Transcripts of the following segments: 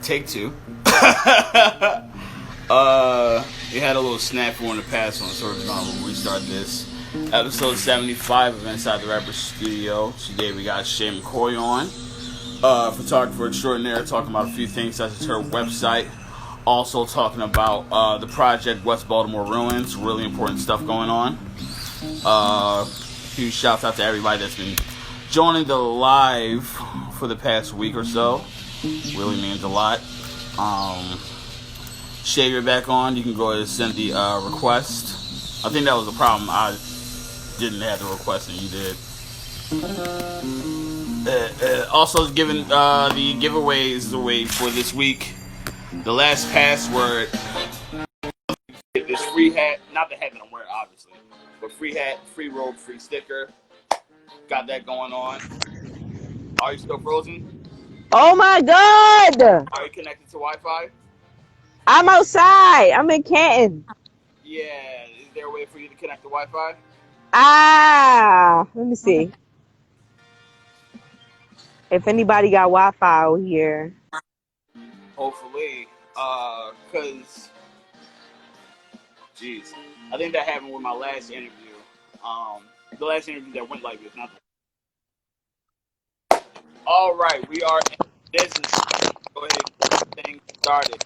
Take two. We had a little snafu in the past one, so we're just gonna restart this. Episode 75 of Inside the Rapper Studio. Today we got Shae McCoy on, photographer extraordinaire, talking about a few things such as her website. Also talking about the project West Baltimore Ruins. Really important stuff going on. Huge shouts out to everybody that's been joining the live for the past week or so. Really means a lot. Shae, you're back on. You can go ahead and send the request. I think that was the problem. I didn't have the request and you did. Also giving the giveaways away for this week. The last password is free hat, not the hat that I'm wearing obviously, but free hat, free robe, free sticker. Got that going on. Are you still frozen? Oh my God! Are you connected to Wi-Fi? I'm outside. I'm in Canton. Yeah. Is there a way for you to connect to Wi-Fi? Let me see. If anybody got Wi-Fi out here. Hopefully. Cause, jeez, I think that happened with my last interview. The last interview that went like this, not the... All right, we are in business. Go ahead and get things started.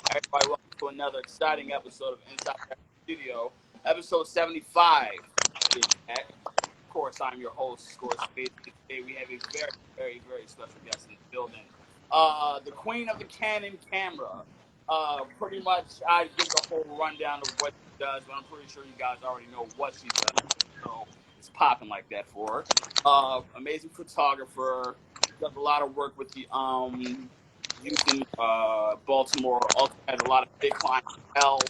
Everybody, welcome to another exciting episode of Inside the Studio, episode 75. Of course, I'm your host, Space. Today we have a very, very, very special guest in the building. The queen of the Canon camera. Pretty much, I give the whole rundown of what she does, but I'm pretty sure you guys already know what she does. So it's popping like that for her. Amazing photographer. Does a lot of work with the youth in Baltimore. Also has a lot of big clientele.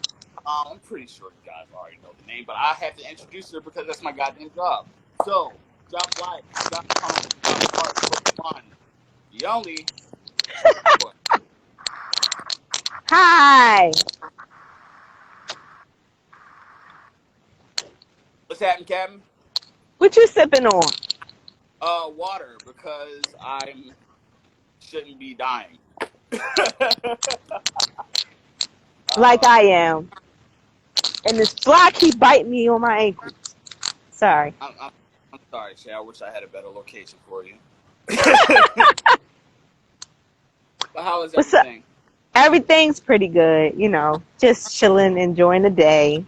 I'm pretty sure you guys already know the name, but I have to introduce her because that's my goddamn job. So, drop like, drop comment, drop heart, drop fun. The only. Hi. What's happening, Captain? What you sipping on? Water, because I shouldn't be dying. Like I am. And this fly keep biting me on my ankles. Sorry. I'm sorry, Shae. I wish I had a better location for you. But how is everything? Everything's pretty good, you know, just chilling, enjoying the day.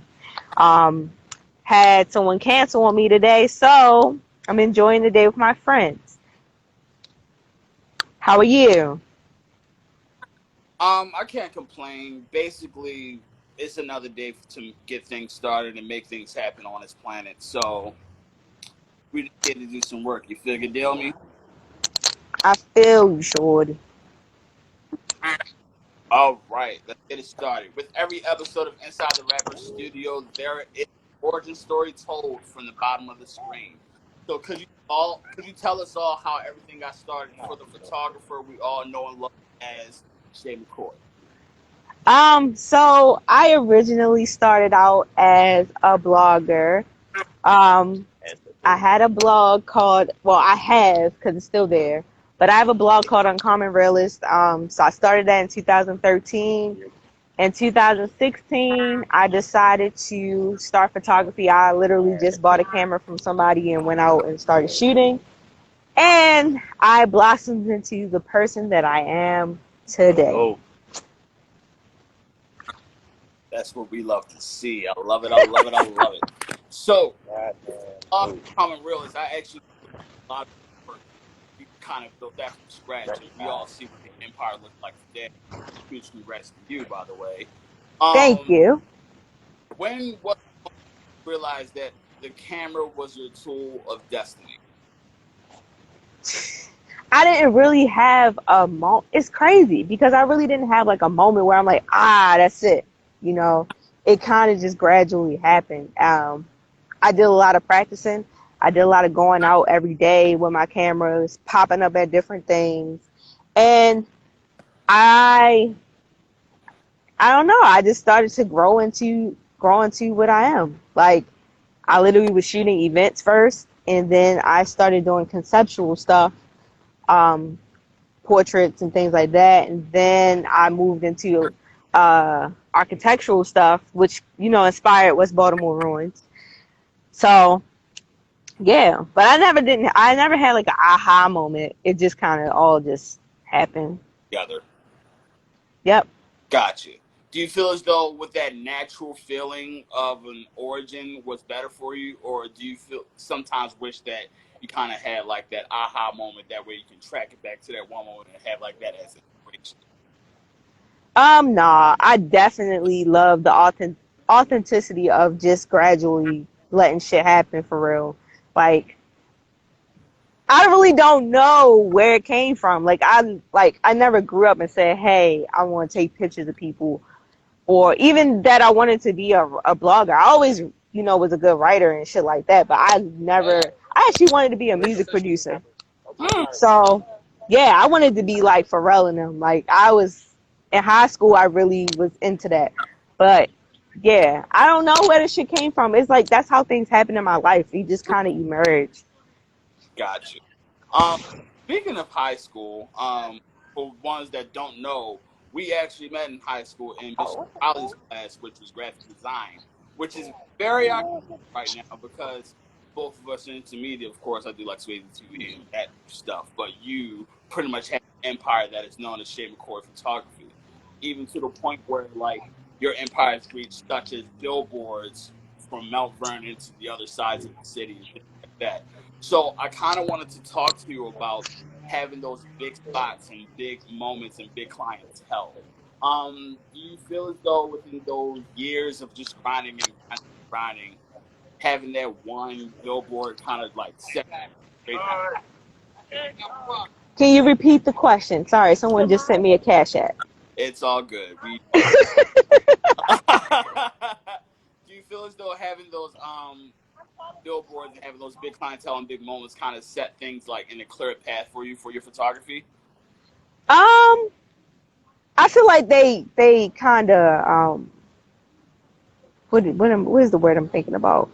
Had someone cancel on me today, so I'm enjoying the day with my friends. How are you? I can't complain. Basically, it's another day to get things started and make things happen on this planet. So we just get to do some work. You feel good deal me? I feel you, shorty. All right, let's get it started. With every episode of Inside the Rapper Studio, there is an origin story told from the bottom of the screen. So could you tell us all how everything got started for the photographer we all know and love as Shae McCoy? So I originally started out as a blogger. I had a blog called, well, I have, because it's still there, but I have a blog called Uncommon Realist. So I started that in 2013. In 2016, I decided to start photography. I literally just bought a camera from somebody and went out and started shooting. And I blossomed into the person that I am today. Oh. That's what we love to see. I love it. I love it. I love it. So, Common Realist, I actually a lot of work. We kind of built that from scratch, and we all see what the empire looked like today. Huge congrats to you, by the way. Thank you. When was you realized that the camera was your tool of destiny? I didn't really have a moment. It's crazy because I really didn't have like a moment where I'm like, that's it. You know, it kind of just gradually happened. I did a lot of practicing. I did a lot of going out every day with my cameras, popping up at different things. And I don't know. I just started to grow into what I am. Like, I literally was shooting events first, and then I started doing conceptual stuff, portraits and things like that. And then I moved into architectural stuff, which, inspired West Baltimore ruins. So yeah, but I never had like an aha moment. It just kind of all just happened. Together. Yep. Gotcha. Do you feel as though with that natural feeling of an origin was better for you, or do you feel sometimes wish that you kind of had like that aha moment that way you can track it back to that one moment and have like that as inspiration? Nah, I definitely love the authenticity of just gradually letting shit happen for real. Like, I really don't know where it came from. I never grew up and said, "Hey, I want to take pictures of people," or even that I wanted to be a blogger. I always, was a good writer and shit like that, but I actually wanted to be a music producer. So, yeah, I wanted to be like Pharrell and them. Like, I was in high school, I really was into that. But yeah, I don't know where this shit came from. It's like that's how things happen in my life. You just kind of emerge. Got you. Um, Speaking of high school, for ones that don't know, we actually met in high school in Mr. Collins' class, which was graphic design, which is very ironic right now because both of us are into media. Of course, I do like Swayze TV and that stuff, but you pretty much have an empire that is known as Shae McCoy photography, even to the point where like your empire has reached such as billboards from Mount Vernon to the other sides of the city and things like that. So I kind of wanted to talk to you about having those big spots and big moments and big clientele. Do you feel as though within those years of just grinding and grinding, having that one billboard kind of like set straight path? Can you repeat the question? Sorry, someone just sent me a cash app. It's all good. We do you feel as though having those billboards and having those big clientele and big moments kind of set things like in a clear path for you for your photography? Um, I feel like they kind of what is the word I'm thinking about?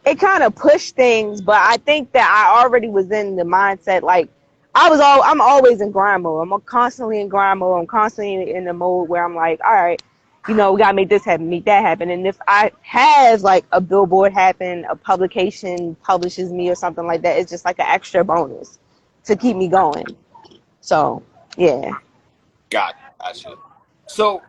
It kind of pushed things, but I think that I already was in the mindset like I'm always in grind mode. I'm constantly in grind mode. I'm constantly in the mode where I'm like, all right, we gotta make this happen, make that happen. And if I have like a billboard happen, a publication publishes me or something like that, it's just like an extra bonus to keep me going. So yeah. Gotcha. So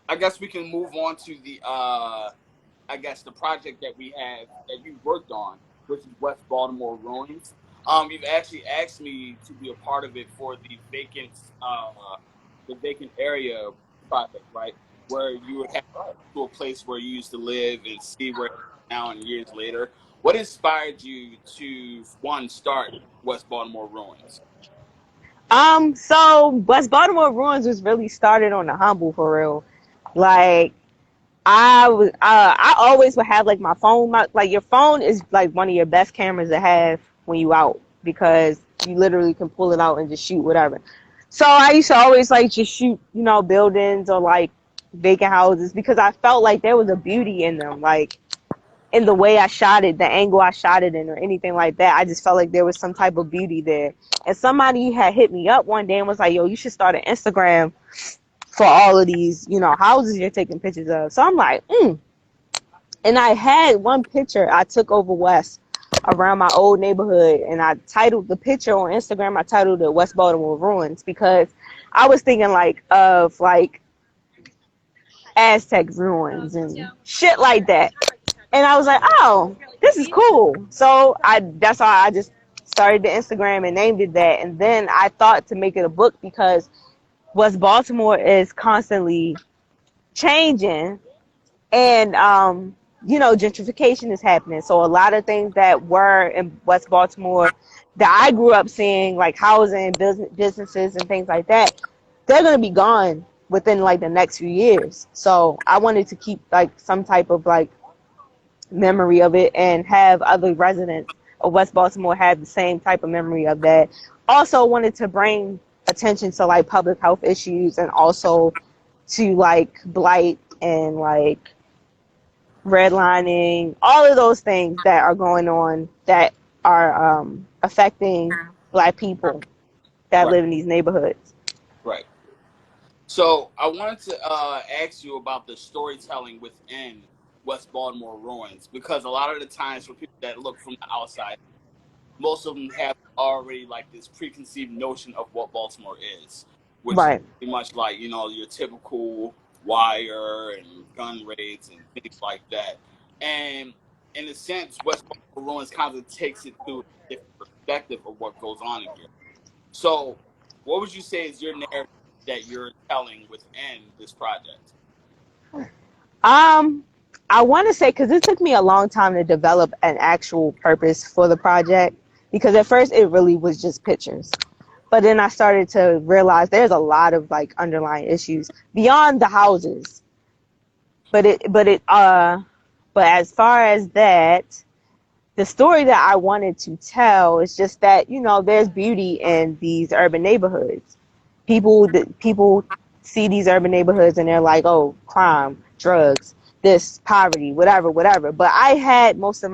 I guess we can move on to the I guess the project that we have that you worked on, which is West Baltimore Ruins. You've actually asked me to be a part of it for the vacant area project, right? Where you would have to a place where you used to live and see where now and years later. What inspired you to one start West Baltimore Ruins? So West Baltimore Ruins was really started on the humble for real. Like I always would have like my phone. Like your phone is like one of your best cameras to have when you out because you literally can pull it out and just shoot whatever. So I used to always like just shoot, buildings or like vacant houses because I felt like there was a beauty in them. Like in the way I shot it, the angle I shot it in, or anything like that. I just felt like there was some type of beauty there. And somebody had hit me up one day and was like, "Yo, you should start an Instagram for all of these, houses you're taking pictures of." So I'm like, And I had one picture I took over West around my old neighborhood, and I titled the picture on Instagram. I titled it West Baltimore Ruins because I was thinking like of like Aztec ruins and shit like that. And I was like, oh, this is cool. So that's how I just started the Instagram and named it that. And then I thought to make it a book because West Baltimore is constantly changing, and gentrification is happening. So a lot of things that were in West Baltimore that I grew up seeing, like housing, businesses, and things like that, they're gonna be gone within like the next few years. So I wanted to keep like some type of like memory of it and have other residents of West Baltimore have the same type of memory of that. Also wanted to bring attention to like public health issues and also to like blight and like redlining, all of those things that are going on that are affecting Black people that Right. live in these neighborhoods. Right. So I wanted to ask you about the storytelling within West Baltimore ruins, because a lot of the times for people that look from the outside, most of them have already like this preconceived notion of what Baltimore is, which is Right. pretty much like, your typical wire and gun raids and things like that. And in a sense, West Baltimore ruins kind of takes it to a different perspective of what goes on in here. So, what would you say is your narrative that you're telling within this project? Um, I want to say because it took me a long time to develop an actual purpose for the project. Because at first it really was just pictures, but then I started to realize there's a lot of like underlying issues beyond the houses. But as far as that, the story that I wanted to tell is just that, there's beauty in these urban neighborhoods. People see these urban neighborhoods and they're like, oh, crime, drugs, this, poverty, whatever, whatever. But I had most of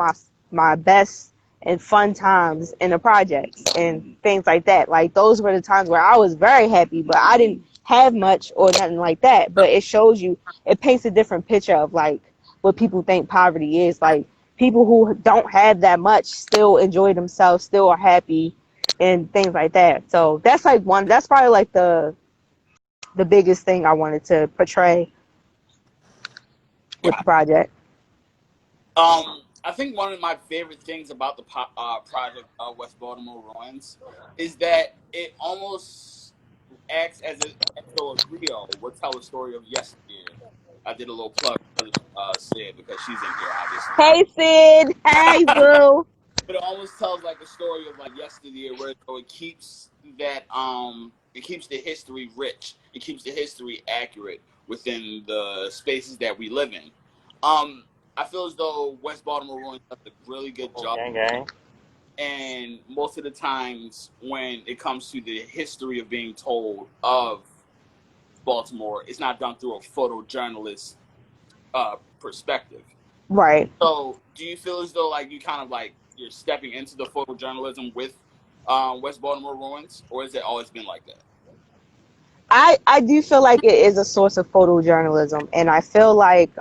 my best and fun times in the projects and things like that. Like those were the times where I was very happy, but I didn't have much or nothing like that. But it shows you, it paints a different picture of like what people think poverty is. Like people who don't have that much still enjoy themselves, still are happy, and things like that. So that's like one. That's probably like the biggest thing I wanted to portray with the Yeah. project. I think one of my favorite things about the project West Baltimore Ruins is that it almost acts as though a griot would tell a story of yesteryear. I did a little plug for Sid because she's in here, obviously. Hey Sid, hey Boo. But it almost tells like a story of like yesteryear, where so it keeps it keeps the history rich, it keeps the history accurate within the spaces that we live in. I feel as though West Baltimore Ruins does a really good job, Gang, gang. and most of the times when it comes to the history of being told of Baltimore, it's not done through a photojournalist perspective. Right. So, do you feel as though like you kind of like you're stepping into the photojournalism with West Baltimore Ruins, or has it always been like that? I do feel like it is a source of photojournalism, and I feel like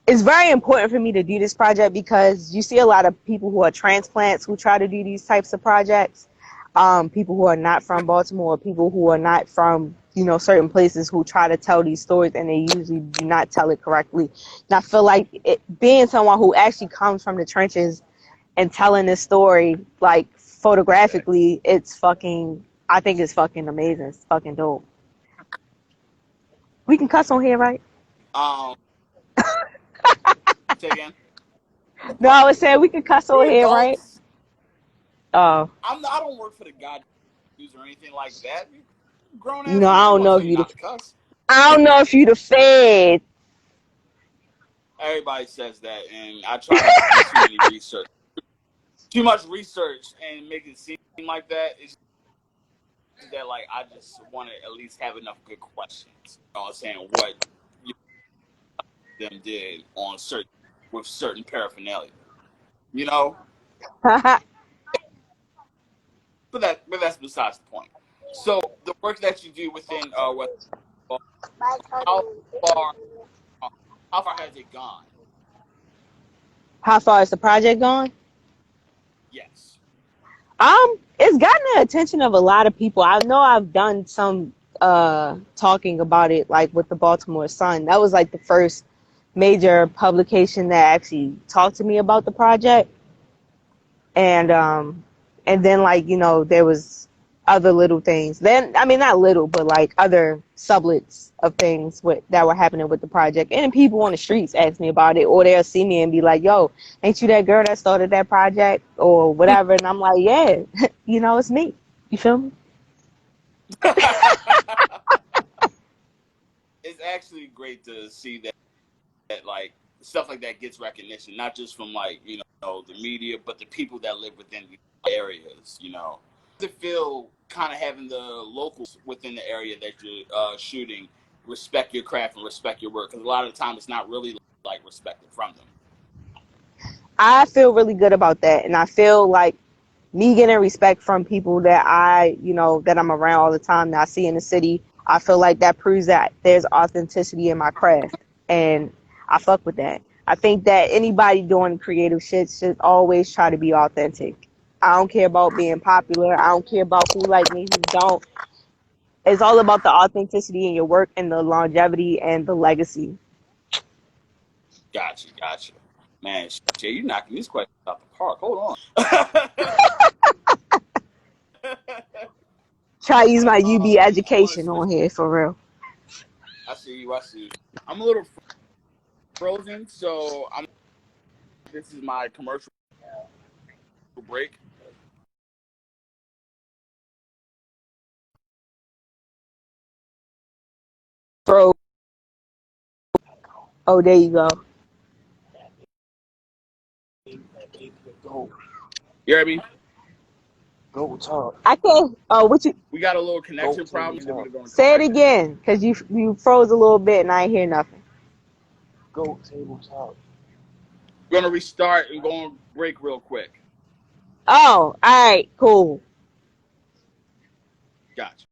it's very important for me to do this project because you see a lot of people who are transplants who try to do these types of projects. People who are not from Baltimore, people who are not from, certain places who try to tell these stories and they usually do not tell it correctly. And I feel like being someone who actually comes from the trenches and telling this story like photographically, I think it's fucking amazing. It's fucking dope. We can cuss on here, right? Um, say again. No, I was saying we can cuss on We're here, right? adults. Oh, I don't work for the God news or anything like that. We're grown ass I men. I'm don't gonna know tell if you you the not to cuss. I don't know if you the Fed. Everybody says that, and I try not to do too much research, and make it seem like that. It's just that like I just want to at least have enough good questions. You know what I'm saying? What you them did on certain with certain paraphernalia. You know, but that's besides the point. So the work that you do within West, how far how far has it gone? How far is the project gone? Yes. It's gotten the attention of a lot of people. I know I've done some talking about it, like with the Baltimore Sun. That was like the first major publication that actually talked to me about the project. And then like, there was other little things. Then I mean not little, but like other sublets of things that were happening with the project. And people on the streets ask me about it, or they'll see me and be like, "Yo, ain't you that girl that started that project or whatever?" And I'm like, "Yeah, it's me." You feel me? It's actually great to see that like stuff like that gets recognition, not just from like the media, but the people that live within the areas. To feel kind of having the locals within the area that you're shooting respect your craft and respect your work, because a lot of the time it's not really like respected from them. I feel really good about that, and I feel like me getting respect from people that that I'm around all the time, that I see in the city, I feel like that proves that there's authenticity in my craft. And I fuck with that. I think that anybody doing creative shit should always try to be authentic. I don't care about being popular. I don't care about who like me, who don't. It's all about the authenticity in your work and the longevity and the legacy. Gotcha. Man, Shae, you knocking these questions out the park. Hold on. Try to use my UB I want to education switch. on here for real. I see you. I'm a little frozen, so this is my commercial break. Bro, oh, there you go. Go, You hear me? go talk. I can't. Oh, what you We got a little Go connection table problem. Then we're talk. going to come say it right back. again? Cause you froze a little bit and I ain't hear nothing. Go table talk. We're going to restart and go on break real quick. Oh, all right, cool. Gotcha.